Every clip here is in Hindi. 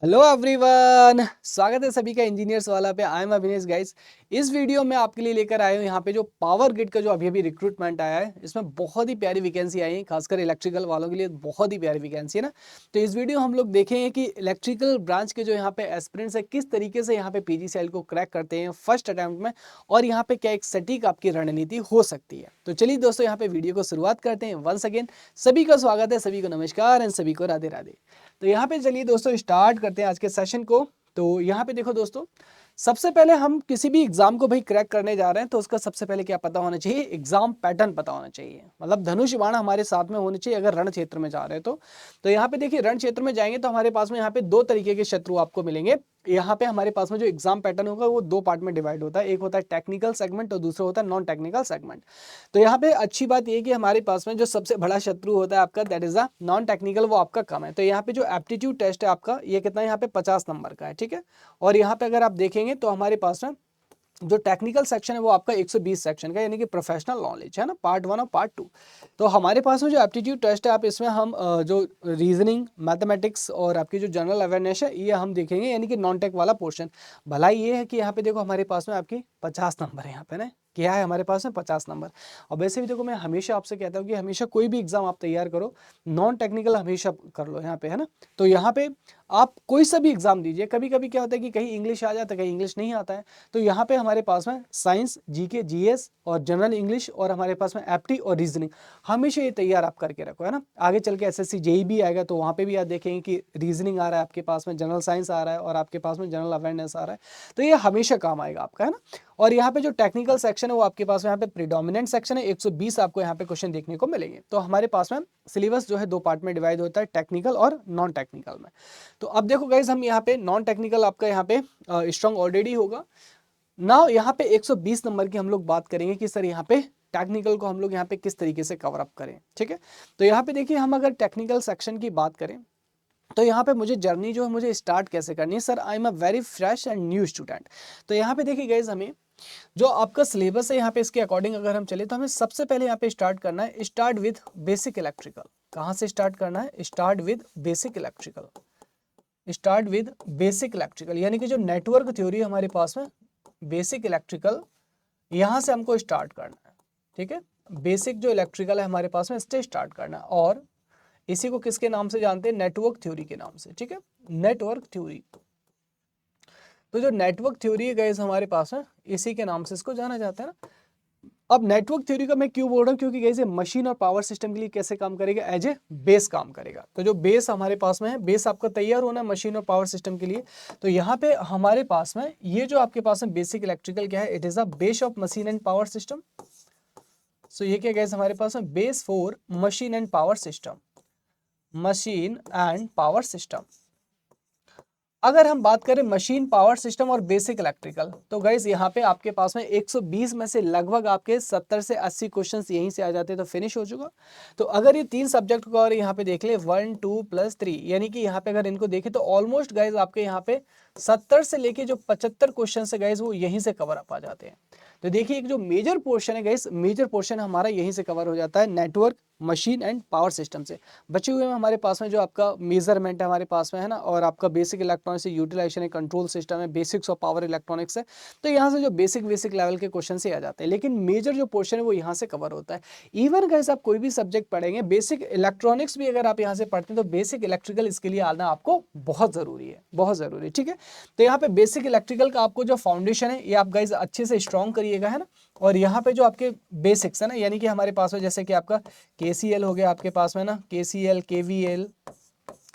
हेलो एवरीवन, स्वागत है सभी का इंजीनियर्स वाला पे। I am Avinesh guys. इस वीडियो में आपके लिए लेकर आए हूँ यहाँ पे जो पावर ग्रिड का जो अभी रिक्रूटमेंट आया है, इसमें बहुत ही प्यारी वैकेंसी आई है, खासकर इलेक्ट्रिकल वालों के लिए बहुत ही प्यारी वैकेंसी है ना। तो इस वीडियो हम लोग देखेंगे कि इलेक्ट्रिकल ब्रांच के जो यहाँ पे एस्पिरेंट्स है किस तरीके से यहाँ पे पीजीसीएल को क्रैक करते हैं फर्स्ट अटेम्प्ट में, और यहाँ पे क्या एक सटीक आपकी रणनीति हो सकती है। तो चलिए दोस्तों, यहाँ पे वीडियो को शुरुआत करते हैं। वंस अगेन सभी का स्वागत है, सभी को नमस्कार एंड सभी को राधे राधे। तो यहाँ पे चलिए दोस्तों स्टार्ट करते हैं आज के सेशन को। तो यहाँ पे देखो दोस्तों, सबसे पहले हम किसी भी एग्जाम को भाई क्रैक करने जा रहे हैं तो उसका सबसे पहले क्या पता होना चाहिए, एग्जाम पैटर्न पता होना चाहिए। मतलब धनुष बाण हमारे साथ में होने चाहिए अगर रण क्षेत्र में जा रहे हैं तो यहाँ पे देखिए रण क्षेत्र में जाएंगे तो हमारे पास में यहाँ पे दो तरीके के शत्रु आपको मिलेंगे। यहाँ पे हमारे पास में जो एग्जाम पैटर्न होगा वो दो पार्ट में डिवाइड होता है, एक होता है टेक्निकल सेगमेंट और दूसरा होता है नॉन टेक्निकल सेगमेंट। तो यहाँ पे अच्छी बात ये है कि हमारे पास में जो सबसे बड़ा शत्रु होता है आपका, that is a non technical, वो आपका कम है। तो यहाँ पे जो एप्टीट्यूड टेस्ट है आपका, ये कितना है यहाँ पे 50 नंबर का है, ठीक है। और यहाँ पे अगर आप देखेंगे तो हमारे पास में जो टेक्निकल सेक्शन है वो आपका 120 सेक्शन का, यानी कि प्रोफेशनल नॉलेज है ना, पार्ट 1 और पार्ट 2। तो हमारे पास में जो एप्टीट्यूड टेस्ट है, आप इसमें हम जो रीजनिंग, मैथमेटिक्स और आपकी जो जनरल अवेयरनेस है ये हम देखेंगे, यानी कि नॉन टेक वाला पोर्शन। भलाई ये है कि यहाँ पे देखो हमारे पास में आपकी 50 नंबर है यहाँ पे ना, क्या है हमारे पास में 50 नंबर। और वैसे भी देखो, मैं हमेशा आपसे कहता हूँ कि हमेशा कोई भी एग्जाम आप तैयार करो, नॉन टेक्निकल हमेशा कर लो यहाँ पे, है ना। तो यहाँ पे आप कोई सा भी एग्जाम दीजिए, कभी कभी क्या होता है कि कहीं इंग्लिश आ जाता है, कहीं इंग्लिश नहीं आता है। तो यहाँ पे हमारे पास में साइंस, जीके, जीएस और जनरल इंग्लिश, और हमारे पास में एप्टी और रीजनिंग, हमेशा ये तैयार आप करके रखो, है ना। आगे चल के एसएससी जेई भी आएगा तो वहाँ पे भी आप देखेंगे कि रीजनिंग आ रहा है आपके पास में, जनरल साइंस आ रहा है और आपके पास में जनरल अवेयरनेस आ रहा है। तो ये हमेशा काम आएगा आपका, है ना। और यहाँ पे जो टेक्निकल सेक्शन है वो आपके पास में यहाँ पे प्रीडोमिनेंट सेक्शन है, 120 आपको यहाँ पे क्वेश्चन देखने को मिलेंगे। तो हमारे पास में सिलेबस जो है दो पार्ट में डिवाइड होता है, टेक्निकल और नॉन टेक्निकल में। तो अब देखो गाइज, हम यहाँ पे नॉन टेक्निकल आपका यहाँ पे स्ट्रॉन्ग ऑलरेडी होगा ना। यहाँ पे 120 नंबर की हम लोग बात करेंगे कि सर यहाँ पे टेक्निकल को हम लोग यहाँ पे किस तरीके से कवर अप करें, ठीक है। तो यहाँ पे देखिए, हम अगर टेक्निकल सेक्शन की बात करें तो यहाँ पे मुझे जर्नी जो है मुझे स्टार्ट कैसे करनी है। Sir I am a very fresh and new student. तो यहाँ पे देखिए गाइज, हमें जो आपका सिलेबस है यहाँ पे इसके अकॉर्डिंग अगर हम चले तो हमें सबसे पहले यहाँ पे स्टार्ट करना है, स्टार्ट विद बेसिक इलेक्ट्रिकल। कहाँ से स्टार्ट करना है? Start with basic electrical. Start with basic electrical यानी कि जो नेटवर्क थ्योरी हमारे पास में, बेसिक इलेक्ट्रिकल, यहाँ से हमको स्टार्ट करना है, ठीक है। बेसिक जो इलेक्ट्रिकल है हमारे पास में, इससे स्टार्ट करना है। और इसी को किसके नाम से जानते हैं? नेटवर्क थ्योरी के नाम से, ठीक है। Network theory. तो जो नेटवर्क थ्योरी है गाइस हमारे पास है, इसी के नाम से इसको जाना जाता है ना। अब नेटवर्क थ्योरी का मैं क्यों बोल रहा हूँ? क्योंकि गाइस मशीन और पावर सिस्टम के लिए कैसे काम करेगा? एज ए बेस काम करेगा। तो जो बेस हमारे पास में है, बेस आपका तैयार होना है मशीन और पावर सिस्टम के लिए। तो यहाँ पे हमारे पास में ये जो आपके पास में बेसिक इलेक्ट्रिकल क्या है, it is a base of machine and power system. So ये क्या गाइस हमारे पास में, base for machine and power system, machine and power system. अगर हम बात करें मशीन, पावर सिस्टम और बेसिक इलेक्ट्रिकल, तो गाइस यहाँ पे आपके पास में 120 में से लगभग आपके 70 से 80 क्वेश्चंस यहीं से आ जाते हैं तो फिनिश हो चुका। तो अगर ये तीन सब्जेक्ट को और यहाँ पे देख ले 1 2 प्लस 3, यानी कि यहाँ पे अगर इनको देखें तो ऑलमोस्ट गाइज आपके यहाँ पे 70 से लेके जो 75 क्वेश्चन है गाइज वो यहीं से कवर अप आ जाते हैं। तो देखिए, एक जो मेजर पोर्शन है गाइस, मेजर पोर्शन हमारा यहीं से कवर हो जाता है, network, machine and power system से। बचे हुए में हमारे पास में जो आपका मेजरमेंट है हमारे पास में, है ना, और आपका बेसिक इलेक्ट्रॉनिक्स से यूटिलाइजेशन है, कंट्रोल सिस्टम है, बेसिक्स ऑफ पावर इलेक्ट्रॉनिक्स है। तो यहाँ से जो बेसिक लेवल के क्वेश्चन से आ जाते हैं, लेकिन मेजर जो पोर्शन है वो यहाँ से कवर होता है। इवन गाइस आप कोई भी सब्जेक्ट पढ़ेंगे, बेसिक इलेक्ट्रॉनिक्स भी अगर आप यहाँ से पढ़ते हैं तो बेसिक इलेक्ट्रिकल इसके लिए आना आपको बहुत जरूरी है, बहुत जरूरी है, ठीक है। तो यहाँ पे बेसिक इलेक्ट्रिकल का आपको जो फाउंडेशन है ये आप गाइस अच्छे से स्ट्रॉन्ग करिएगा, है ना। और यहाँ पे जो आपके बेसिक्स है ना, यानी कि हमारे पास में जैसे कि आपका केसीएल हो गया आपके पास में ना, केसीएल, केवीएल,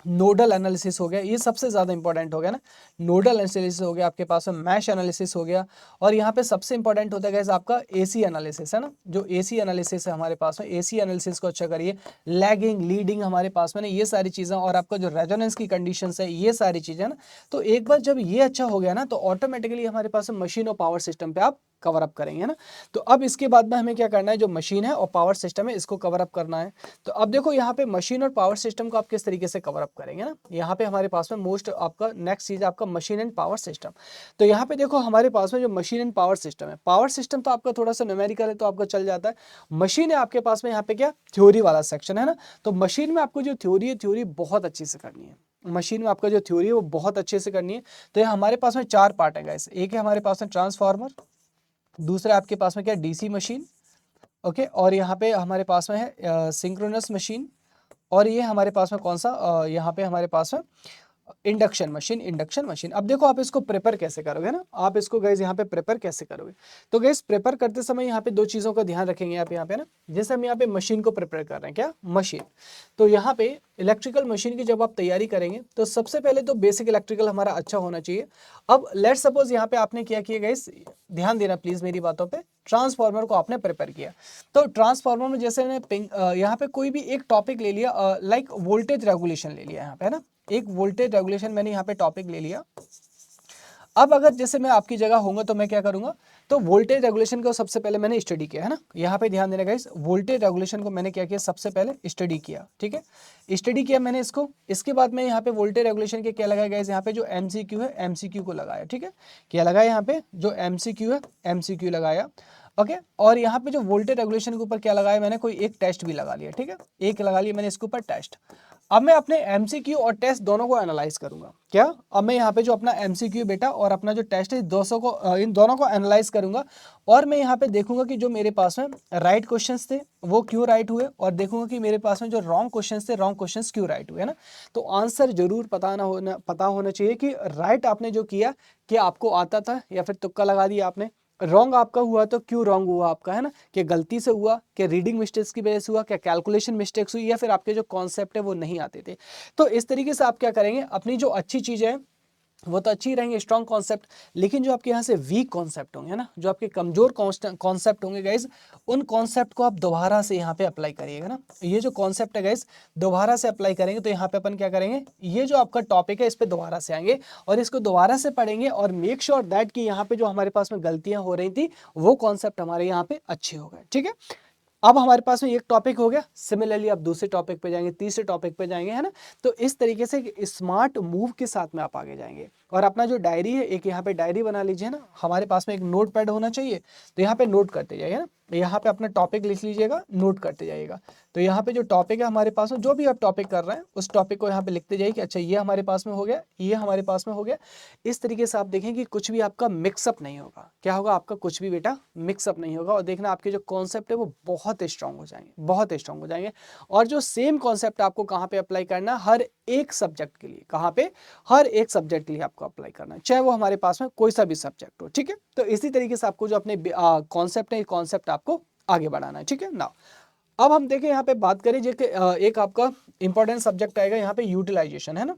नोडल एनालिसिस हो गया, ये सबसे ज्यादा इंपॉर्टेंट हो गया ना। नोडल एनालिसिस हो गया आपके पास में, मैश एनालिसिस हो गया, और यहाँ पे सबसे इंपॉर्टेंट होता है गाइस आपका एसी एनालिसिस, है ना। जो एसी एनालिसिस है हमारे पास में, एसी एनालिसिस को अच्छा करिए। लैगिंग, लीडिंग हमारे पास में ना, ये सारी चीजें, और आपका जो रेजोनेंस की कंडीशंस है, ये सारी चीजें ना। तो एक बार जब ये अच्छा हो गया ना तो ऑटोमेटिकली हमारे पास मशीन और पावर सिस्टम पे आप कवर अप करेंगे ना। तो अब इसके बाद में हमें क्या करना है, जो मशीन है और पावर सिस्टम है इसको कवर अप करना है। तो अब देखो यहाँ पे मशीन और पावर सिस्टम को आप किस तरीके से कवर अप करेंगे ना। यहाँ पे हमारे पास में मोस्ट आपका नेक्स्ट चीज आपका मशीन एंड पावर सिस्टम। तो यहाँ पे देखो हमारे पास में जो मशीन एंड पावर सिस्टम है, पावर सिस्टम तो आपका थोड़ा सा न्यूमेरिकल है तो आपका चल जाता है। मशीन है आपके पास में यहाँ पे क्या, थ्योरी वाला सेक्शन है ना। तो मशीन में आपको जो थ्योरी है, थ्योरी बहुत अच्छी से करनी है। मशीन में आपका जो थ्योरी है वो बहुत अच्छे से करनी है। तो ये हमारे पास में 4 पार्ट है गाइस। एक है हमारे पास में ट्रांसफार्मर, दूसरा आपके पास में क्या डीसी मशीन, ओके, और यहाँ पे हमारे पास में है सिंक्रोनस मशीन, और ये हमारे पास में कौन सा यहाँ पे हमारे पास में इंडक्शन मशीन। इंडक्शन मशीन, अब देखो आप इसको प्रेपर कैसे करोगे ना, आप इसको गाइज यहाँ पे प्रेपर कैसे करोगे। तो गाइज प्रेपर करते समय यहाँ पे 2 चीज़ों का ध्यान रखेंगे आप यहाँ पे ना। जैसे हम यहाँ पे मशीन को प्रिपेयर कर रहे हैं, क्या मशीन, तो यहाँ पे इलेक्ट्रिकल मशीन की जब आप तैयारी करेंगे तो सबसे पहले तो बेसिक इलेक्ट्रिकल हमारा अच्छा होना चाहिए। अब लेट्स सपोज यहाँ पे आपने क्या किया गाइज, ध्यान देना प्लीज मेरी बातों पे, ट्रांसफार्मर को आपने प्रिपेयर किया। तो ट्रांसफार्मर में जैसे यहाँ पे कोई भी एक टॉपिक ले लिया, लाइक वोल्टेज रेगुलेशन ले लिया यहाँ पे, है ना, एक वोल्टेज रेगुलेशन मैंने यहाँ पे टॉपिक ले लिया। अब अगर जैसे मैं आपकी जगह होऊंगा तो मैं क्या करूंगा, तो वोल्टेज रेगुलेशन को सबसे पहले मैंने स्टडी किया, है ना, यहाँ पे ध्यान देना गाइस, वोल्टेज रेगुलेशन को मैंने क्या किया, सबसे पहले स्टडी किया, ठीक है, स्टडी किया मैंने इसको। इसके बाद मैं यहाँ पे वोल्टेज रेगुलेशन के क्या लगाया गाइस, यहाँ पे जो एमसीक्यू है एमसीक्यू को लगाया, ठीक है, क्या लगाया यहाँ पे, जो एमसीक्यू है एमसीक्यू लगाया, ओके। और यहाँ पे जो वोल्टेज रेगुलेशन के ऊपर क्या लगाया मैंने, कोई एक टेस्ट भी लगा लिया, ठीक है, एक लगा लिया मैंने इसके ऊपर टेस्ट। अब मैं अपने एमसीक्यू और टेस्ट दोनों को एनालाइज करूंगा, क्या, अब मैं यहाँ पे जो अपना एमसीक्यू बेटा और अपना जो टेस्ट है इन दोनों को एनालाइज करूंगा, और मैं यहाँ पे देखूंगा कि जो मेरे पास में राइट क्वेश्चंस थे वो क्यों राइट हुए, और देखूंगा कि मेरे पास में जो रॉन्ग क्वेश्चंस थे रॉन्ग क्वेश्चंस क्यों राइट हुए, है ना। तो आंसर जरूर पता होना चाहिए कि राइट आपने जो किया, क्या आपको आता था या फिर तुक्का लगा दिया आपने, रॉन्ग आपका हुआ तो क्यों रॉन्ग हुआ आपका, है ना, कि गलती से हुआ, कि रीडिंग मिस्टेक्स की वजह से हुआ, क्या कैलकुलेशन मिस्टेक्स हुई, या फिर आपके जो कॉन्सेप्ट है वो नहीं आते थे। तो इस तरीके से आप क्या करेंगे, अपनी जो अच्छी चीज़ें हैं वो तो अच्छी रहेंगे, स्ट्रॉन्ग कॉन्सेप्ट, लेकिन जो आपके यहाँ से वीक कॉन्सेप्ट होंगे, है ना, जो आपके कमजोर कॉन्सेप्ट होंगे गाइज, उन कॉन्सेप्ट को आप दोबारा से यहाँ पे अप्लाई करिएगा ना। ये जो कॉन्सेप्ट है गाइज दोबारा से अप्लाई करेंगे तो यहाँ पे अपन क्या करेंगे, ये जो आपका टॉपिक है इस पे दोबारा से आएंगे और इसको दोबारा से पढ़ेंगे, और मेक श्योर दैट कि यहाँ पे जो हमारे पास में गलतियां हो रही थी वो कॉन्सेप्ट हमारे यहाँ पे अच्छे हो गए, ठीक है। अब हमारे पास में एक टॉपिक हो गया, सिमिलरली आप दूसरे टॉपिक पे जाएंगे, तीसरे टॉपिक पे जाएंगे, है ना। तो इस तरीके से स्मार्ट मूव के साथ में आप आगे जाएंगे। और अपना जो डायरी है, एक यहाँ पे डायरी बना लीजिए ना, हमारे पास में एक नोट पैड होना चाहिए, तो यहाँ पे नोट करते जाइए ना, यहाँ पे अपना टॉपिक लिख लीजिएगा, नोट करते जाइएगा। तो यहाँ पे जो टॉपिक है हमारे पास में, जो भी आप टॉपिक कर रहे हैं उस टॉपिक को यहाँ पे लिखते जाइए कि अच्छा ये हमारे पास में हो गया, ये हमारे पास में हो गया। इस तरीके से आप देखें कि कुछ भी आपका मिक्सअप नहीं होगा, क्या होगा, आपका कुछ भी बेटा मिक्सअप नहीं होगा, और देखना आपके जो कॉन्सेप्ट है वो बहुत स्ट्रांग हो जाएंगे, बहुत स्ट्रांग हो जाएंगे। और जो सेम कॉन्सेप्ट आपको कहाँ पे अप्लाई करना है, हर एक सब्जेक्ट के लिए, कहाँ पे, हर एक सब्जेक्ट के लिए आपको अप्लाई करना है, चाहे वो हमारे पास में कोई सा भी सब्जेक्ट हो, ठीक है। तो इसी तरीके से आपको जो अपने कॉन्सेप्ट है, कॉन्सेप्ट आपको आगे बढ़ाना है, ठीक है ना। अब हम देखें यहाँ पे बात करें जो कि एक आपका इंपॉर्टेंट सब्जेक्ट आएगा यहाँ पे यूटिलाइजेशन, है ना,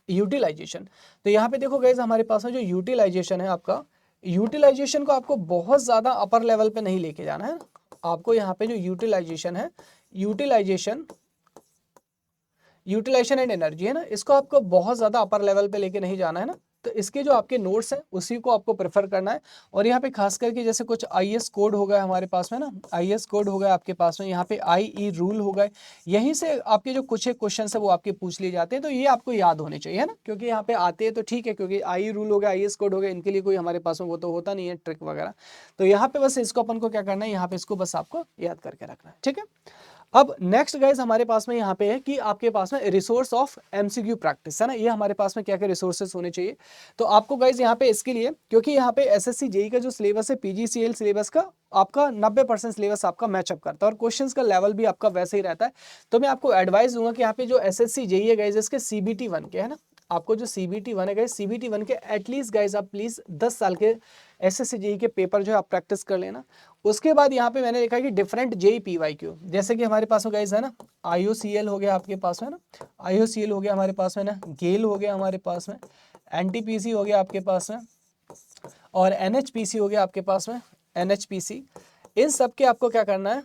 यूटिलाइजेशन। तो यहाँ पे देखो गाइस हमारे पास में जो यूटिलाइजेशन है आपका, यूटिलाइजेशन को आपको बहुत ज़्यादा अपर लेवल पे नहीं लेके जाना है। आपको यहाँ पे जो यूटिलाइजेशन है, यूटिलाइजेशन एंड एनर्जी है ना, इसको आपको बहुत ज़्यादा अपर लेवल पे लेके नहीं जाना है ना। तो इसके जो आपके नोट्स हैं उसी को आपको प्रेफर करना है। और यहाँ पे खास करके जैसे कुछ आईएस कोड हो गया हमारे पास में ना, आईएस कोड हो गया आपके पास में, यहाँ पे आईई रूल हो गए, यहीं से आपके जो कुछ एक क्वेश्चन है वो आपके पूछ लिए जाते हैं। तो ये आपको याद होने चाहिए, है ना, क्योंकि यहाँ पे आते हैं तो ठीक है, क्योंकि आई रूल हो गया, आईएस कोड हो गया, इनके लिए कोई हमारे पास में वो तो होता नहीं है ट्रिक वगैरह। तो यहाँ पे बस इसको अपन को क्या करना है, यहाँ पे इसको बस आपको याद करके रखना है, ठीक है। अब नेक्स्ट गाइज हमारे पास में यहाँ पे है कि आपके पास में रिसोर्स ऑफ एमसीक्यू प्रैक्टिस, है ना, ये हमारे पास में क्या क्या रिसोर्सेस होने चाहिए। तो आपको गाइज यहाँ पे इसके लिए, क्योंकि यहाँ पे एसएससी जेई का जो सिलेबस है पीजीसीएल सिलेबस का आपका 90% सिलेबस आपका मैचअप करता है, और क्वेश्चंस का लेवल भी आपका वैसे ही रहता है। तो मैं आपको एडवाइस दूंगा कि यहाँ पे जो एसएससी जेई है गाइज, इसके सीबीटी 1 के, है ना, आपको जो सीबीटी 1 है गाइज, सीबीटी 1 के एटलीस्ट गाइज आप प्लीज 10 साल के एसएससी जेई के पेपर जो है आप प्रैक्टिस कर लेना। उसके बाद यहाँ पे मैंने देखा कि डिफरेंट जेई पीवाईक्यू, जैसे कि हमारे पास में गाइज है ना, आईओसीएल हो गया आपके पास में ना, आईओसीएल हो गया हमारे पास में ना, गेल हो गया हमारे पास में, एनटीपीसी हो गया आपके पास में, और एनएचपीसी हो गया आपके पास में, एनएचपीसी। इन सब के आपको क्या करना है,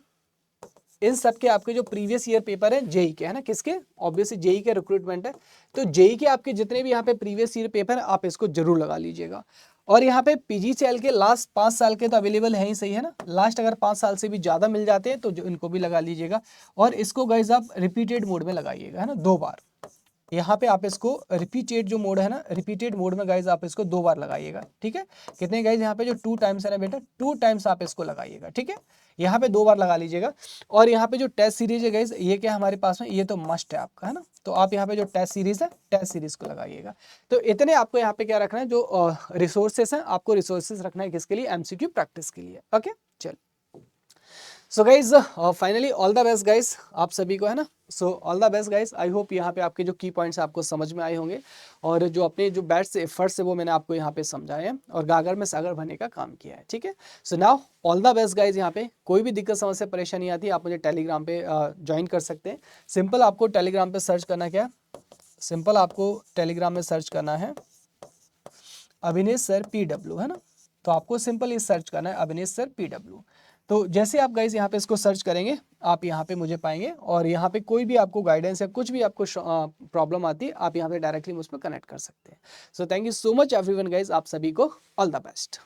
इन सब के आपके जो प्रीवियस ईयर पेपर है जेई के, है ना, किसके, ऑब्वियसली जेई के रिक्रूटमेंट है, तो जेई के आपके जितने भी यहाँ पे प्रीवियस ईयर पेपर है आप इसको जरूर लगा लीजिएगा। और यहाँ पे पीजीसीएल के लास्ट 5 साल के तो अवेलेबल है ही, सही है ना, लास्ट अगर 5 साल से भी ज़्यादा मिल जाते हैं तो जो इनको भी लगा लीजिएगा। और इसको गाइज आप रिपीटेड मोड में लगाइएगा, है ना, 2 बार, यहाँ पे आप इसको रिपीटेड जो मोड है ना, रिपीटेड मोड में गाइज आप इसको 2 बार लगाइएगा, ठीक है। कितने गाइज यहाँ पे जो 2 टाइम्स है ना बेटा, 2 टाइम्स आप इसको लगाइएगा, ठीक है। यहाँ पे 2 बार लगा लीजिएगा। और यहाँ पे जो टेस्ट सीरीज है गाइज, ये क्या हमारे पास में, ये तो मस्ट है आपका, है ना। तो आप यहाँ पे जो टेस्ट सीरीज है, टेस्ट सीरीज को लगाइएगा। तो इतने आपको यहाँ पे क्या रखना है, जो रिसोर्सेस हैं, आपको रिसोर्सेस रखना है किसके लिए, एमसीक्यू प्रैक्टिस के लिए। ओके, चल। So guys finally all the best guys आप सभी को, है ना। So all the best guys, I hope यहाँ पे आपके जो की पॉइंट्स आपको समझ में आए होंगे, और जो अपने जो बैट से एफर्ट से वो मैंने आपको यहाँ पे समझाए हैं, और गागर में सागर भरने का काम किया है, ठीक है। So now all the best guys. यहाँ पे कोई भी दिक्कत समस्या परेशानी आती है, आप मुझे टेलीग्राम पे ज्वाइन कर सकते हैं। सिंपल आपको टेलीग्राम पे सर्च करना, क्या सिंपल आपको टेलीग्राम में सर्च करना है अभिनेश सर PW, है ना। तो आपको सिंपल ये सर्च करना है अभिनेश सर PW। तो जैसे आप गाइज यहाँ पे इसको सर्च करेंगे, आप यहाँ पे मुझे पाएंगे, और यहाँ पे कोई भी आपको गाइडेंस या कुछ भी आपको प्रॉब्लम आती है, आप यहाँ पे डायरेक्टली मुझ पर कनेक्ट कर सकते हैं। So thank you so much everyone guys, आप सभी को ऑल द बेस्ट।